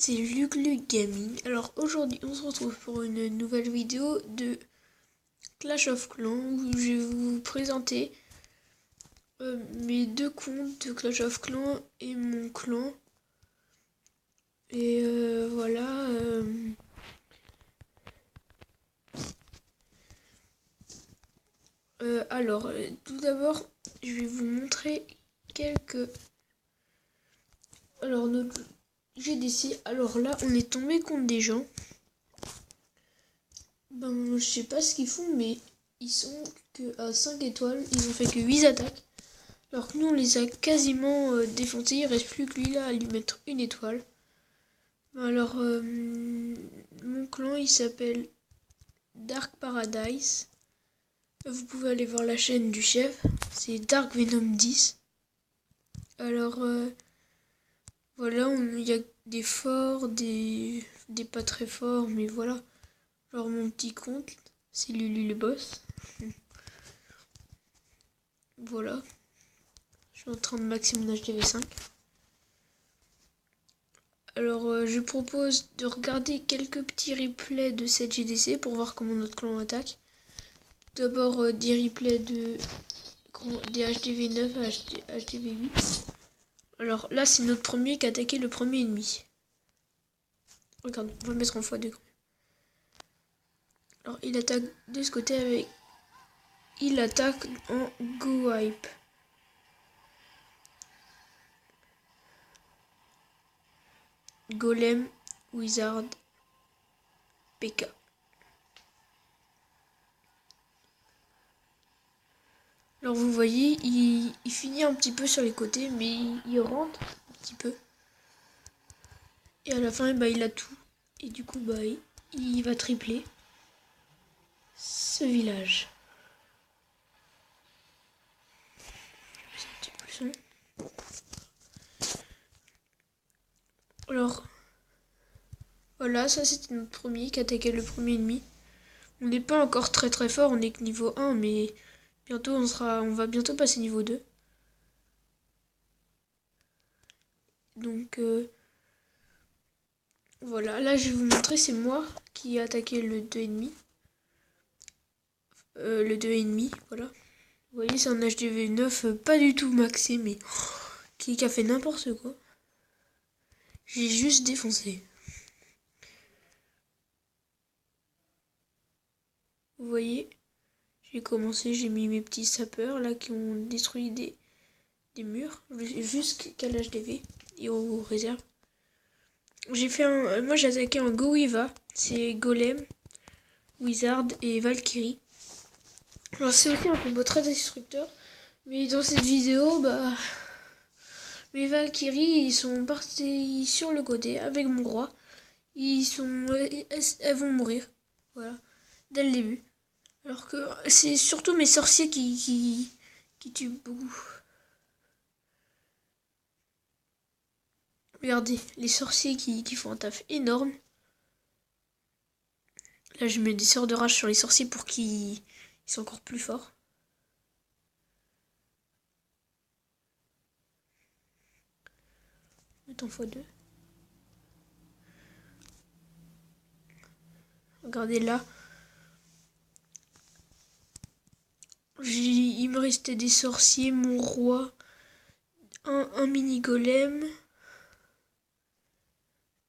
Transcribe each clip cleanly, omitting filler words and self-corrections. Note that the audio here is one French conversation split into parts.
c'est Luc Gaming. Alors aujourd'hui on se retrouve pour une nouvelle vidéo de Clash of Clans où je vais vous présenter mes deux comptes de Clash of Clans et mon clan. Et voilà. Alors tout d'abord je vais vous montrer quelques... Alors notre GDC, alors là on est tombé contre des gens. Je sais pas ce qu'ils font, mais ils sont que à 5 étoiles, ils ont fait que 8 attaques. Alors que nous on les a quasiment défoncés, il reste plus que lui là à lui mettre une étoile. Alors mon clan il s'appelle Dark Paradise. Vous pouvez aller voir la chaîne du chef, c'est Dark Venom 10. Alors voilà, il y a des forts, des pas très forts, mais voilà. Alors mon petit compte, c'est Lulu le boss. Voilà. Je suis en train de maxer mon HDV5. Alors je propose de regarder quelques petits replays de cette GDC pour voir comment notre clan attaque. D'abord des replays des HDV9 à HDV8. Alors là c'est notre premier qui a attaqué le premier ennemi. Regarde, on va le mettre en x2. Alors il attaque de ce côté avec... Il attaque en go wipe. Golem, Wizard, PK. Alors vous voyez, il finit un petit peu sur les côtés, mais il rentre un petit peu. Et à la fin, il a tout. Et du coup, il va tripler ce village. Alors, voilà, ça c'était notre premier qui attaquait le premier ennemi. On n'est pas encore très très fort, on est que niveau 1, mais bientôt on va bientôt passer niveau 2. Donc voilà, là je vais vous montrer, c'est moi qui ai attaqué le 2,5. Le 2,5, voilà. Vous voyez, c'est un HDV 9 pas du tout maxé, mais qui a fait n'importe quoi. J'ai juste défoncé. Vous voyez, j'ai commencé, j'ai mis mes petits sapeurs là qui ont détruit des murs jusqu'à l'HDV et aux réserves. J'ai fait moi j'ai attaqué un Goiva, c'est Golem, Wizard et Valkyrie. Alors c'est aussi un combo très destructeur, mais dans cette vidéo, mes Valkyries ils sont partis sur le côté avec mon roi. Elles vont mourir, voilà, dès le début. Alors que c'est surtout mes sorciers qui tuent beaucoup. Regardez, les sorciers qui font un taf énorme. Là, je mets des sorts de rage sur les sorciers pour qu'ils soient encore plus forts. Mettre en x2. Regardez là. Il me restait des sorciers, mon roi, un mini golem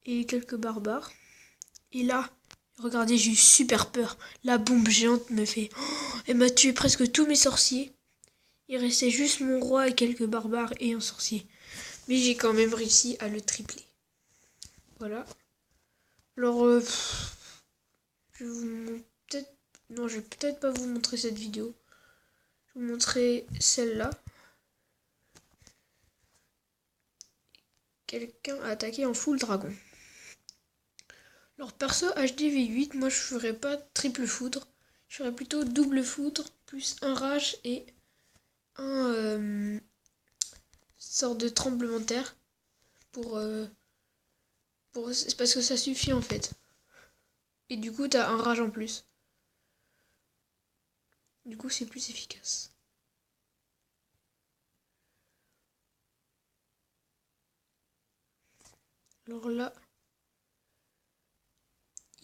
et quelques barbares. Et là, regardez, j'ai eu super peur. La bombe géante me fait... Oh, elle m'a tué presque tous mes sorciers. Il restait juste mon roi et quelques barbares et un sorcier. Mais j'ai quand même réussi à le tripler. Voilà. Alors, je vais peut-être pas vous montrer cette vidéo. Je vais vous montrer celle-là. Quelqu'un a attaqué en full dragon. Alors perso HDV8, moi je ferais pas triple foudre. Je ferais plutôt double foudre, plus un rage et un sorte de tremblement de terre. C'est parce que ça suffit en fait. Et du coup t'as un rage en plus. Du coup c'est plus efficace. Alors là,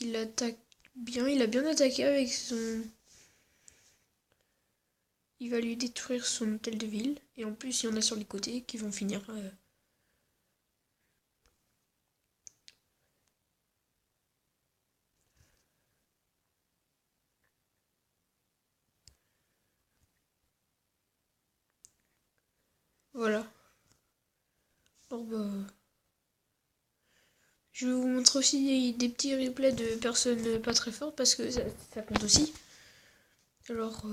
il attaque bien. Il a bien attaqué avec son... Il va lui détruire son hôtel de ville. Et en plus, il y en a sur les côtés qui vont finir... Voilà. Alors bah... Je vais vous montrer aussi des petits replays de personnes pas très fortes parce que ça compte aussi. Alors,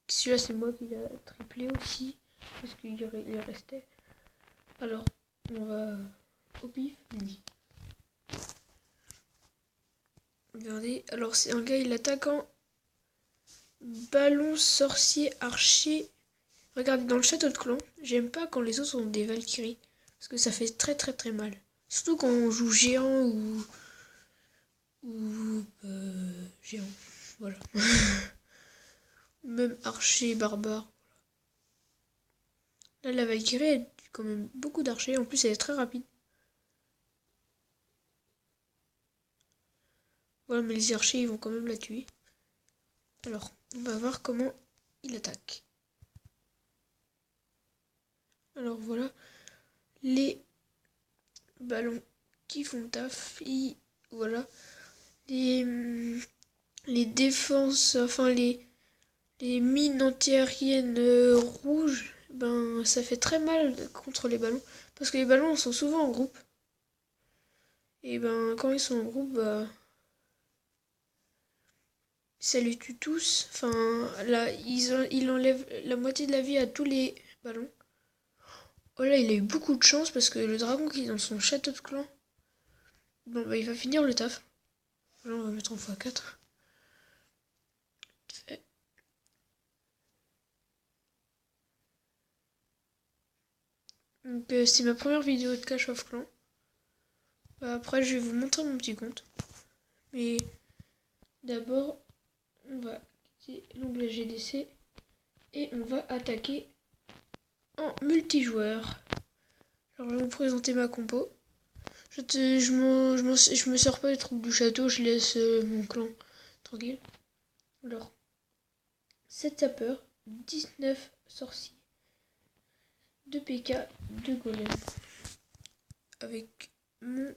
celui-là c'est moi qui l'a triplé aussi parce qu'il restait. Alors, on va au pif. Regardez, alors c'est un gars, il attaque en ballon, sorcier, archer. Regardez, dans le château de clan, j'aime pas quand les autres ont des Valkyries parce que ça fait très très très mal. Surtout quand on joue géant ou géant, voilà. Même archer, barbare. Là, la Valkyrie, elle tue quand même beaucoup d'archers. En plus, elle est très rapide. Voilà, mais les archers, ils vont quand même la tuer. Alors, on va voir comment il attaque. Alors, voilà. Les ballons qui font taf. Voilà. Les défenses, enfin, les mines antiaériennes rouges, ben, ça fait très mal contre les ballons. Parce que les ballons sont souvent en groupe. Et ben, quand ils sont en groupe, bah... ça les tue tous. Enfin, là, il enlève la moitié de la vie à tous les ballons. Oh là, il a eu beaucoup de chance parce que le dragon qui est dans son château de clan, bon, bah, il va finir le taf. Là, on va mettre en x4. Donc, c'est ma première vidéo de Clash of Clans. Bah, après, je vais vous montrer mon petit compte. Mais d'abord, on va quitter l'onglet GDC et on va attaquer en multijoueur. Alors, je vais vous présenter ma compo. Je me sers pas des troupes du château, je laisse mon clan tranquille. Alors, 7 sapeurs, 19 sorciers, 2 PK, 2 golems. Avec mon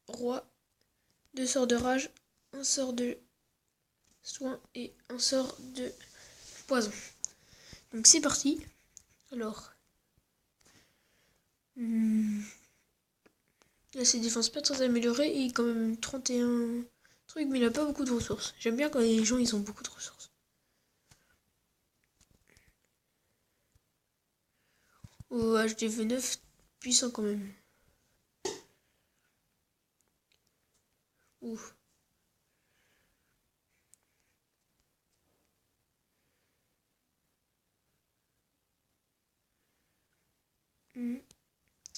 roi, 2 sorts de rage, 1 sort de soin et 1 sort de poison. Donc c'est parti. Alors, là ses défenses pas très améliorées et quand même 31 trucs, mais il a pas beaucoup de ressources. J'aime bien quand les gens ils ont beaucoup de ressources. Au HDV9, puissant quand même. Ouf.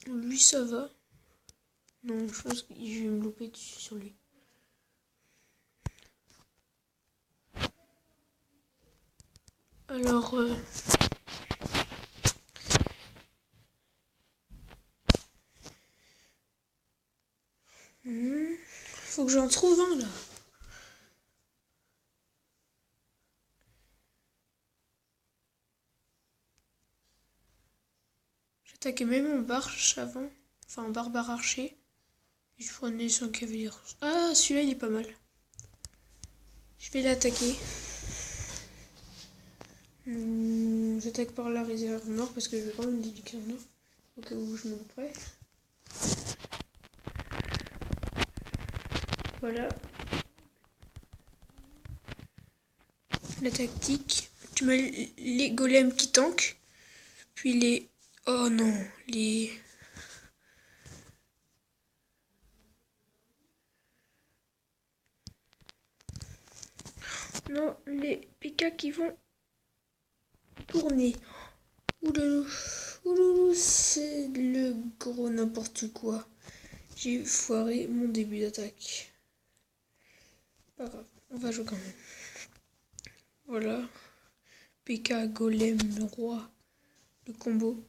Lui ça va. Non, je pense que je vais me louper dessus sur lui. Alors, faut que j'en trouve un là. J'attaquais même mon barche avant. Enfin, un barbare archer. Et je prenais son cavalier. Ah, celui-là il est pas mal. Je vais l'attaquer. J'attaque par la réserve nord parce que je vais quand même déduire nord. Au cas où je me prêt. Voilà. La tactique. Tu mets les golems qui tankent. Puis les... Oh non, les... Non, les PK qui vont tourner. Ouloulou, c'est le gros n'importe quoi. J'ai foiré mon début d'attaque. Pas grave, on va jouer quand même. Voilà. PK, golem, le roi, le combo.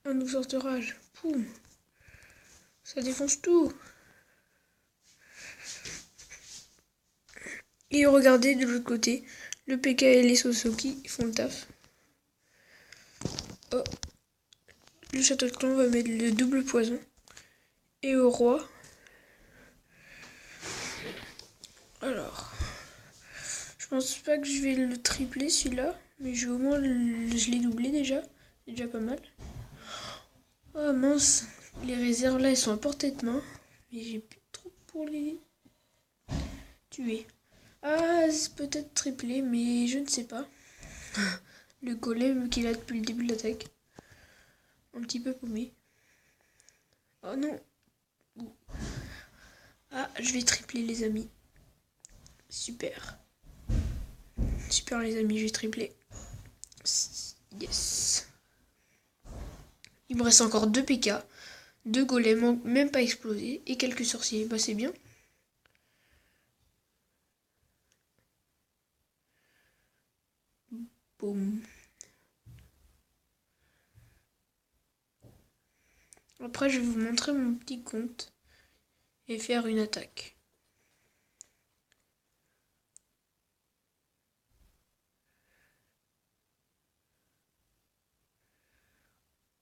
Un nouveau sorte de rage. Poum. Ça défonce tout. Et regardez de l'autre côté, le PK et les Sosoki font le taf. Oh. Le château de clan va mettre le double poison. Et au roi. Alors. Je pense pas que je vais le tripler celui-là. Mais je vais au moins je l'ai doublé déjà. C'est déjà pas mal. Oh mince. Les réserves là elles sont à portée de main. Mais j'ai plus trop pour les tuer. Ah, c'est peut-être triplé, mais je ne sais pas. Le golem qu'il a depuis le début de l'attaque. Un petit peu paumé. Oh non. Ah, je vais tripler les amis. Super. Super les amis, je vais tripler. Yes. Il me reste encore 2 PK. 2 golems, même pas explosés. Et quelques sorciers. Bah c'est bien. Boum. Après, je vais vous montrer mon petit compte et faire une attaque.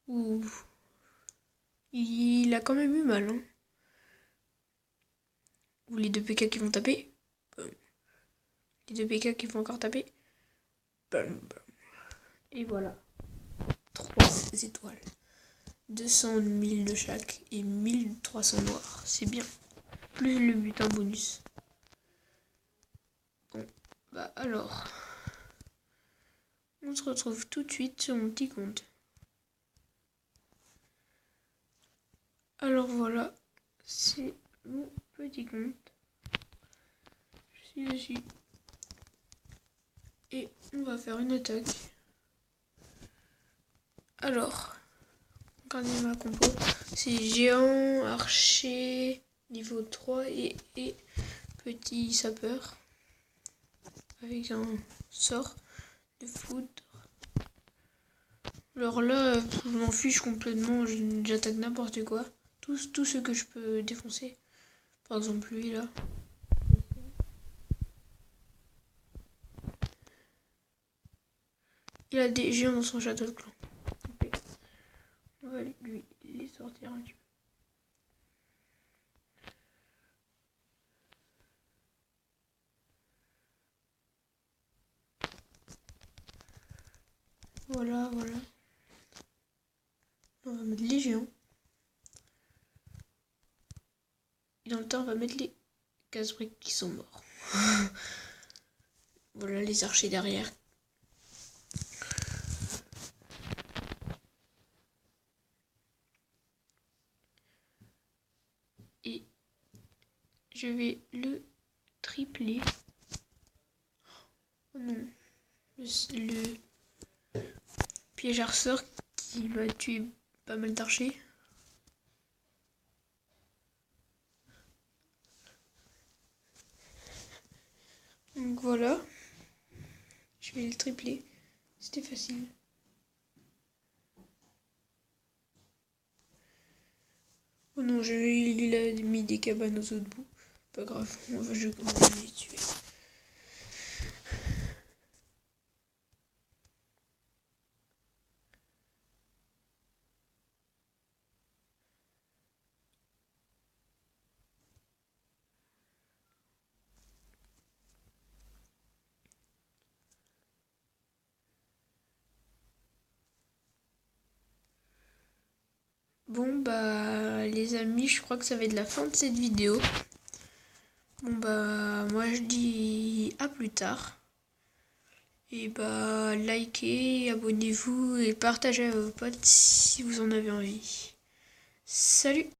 Ouh. Il a quand même eu mal. Hein. Ou les 2 PK qui vont taper. Boum. Les 2 PK qui vont encore taper. Boum, boum. Et voilà. 3 étoiles. 200 000 de chaque et 1300 noirs. C'est bien. Plus le butin bonus. Bon, bah alors. On se retrouve tout de suite sur mon petit compte. Alors voilà. C'est mon petit compte. Je suis dessus. Et on va faire une attaque. Alors. Regardez ma compo. C'est géant, archer, niveau 3 et petit sapeur. Avec un sort de foudre. Alors là, je m'en fiche complètement. J'attaque n'importe quoi. Tout ce que je peux défoncer. Par exemple lui là. Il a des géants dans son château de clan. Okay. On va lui les sortir un petit peu. Voilà, voilà. On va mettre les géants. Et dans le temps, on va mettre les casse-briques qui sont morts. Voilà les archers derrière. Et je vais le tripler. Oh non. Le piège arceur qui va tuer pas mal d'archers. Donc voilà. Je vais le tripler. C'était facile. Oh non, il a mis des cabanes aux autres bouts. Pas grave, on va jouer comme on les tuer. Bon bah les amis, je crois que ça va être la fin de cette vidéo. Bon bah moi je dis à plus tard. Et bah likez, abonnez-vous et partagez à vos potes si vous en avez envie. Salut!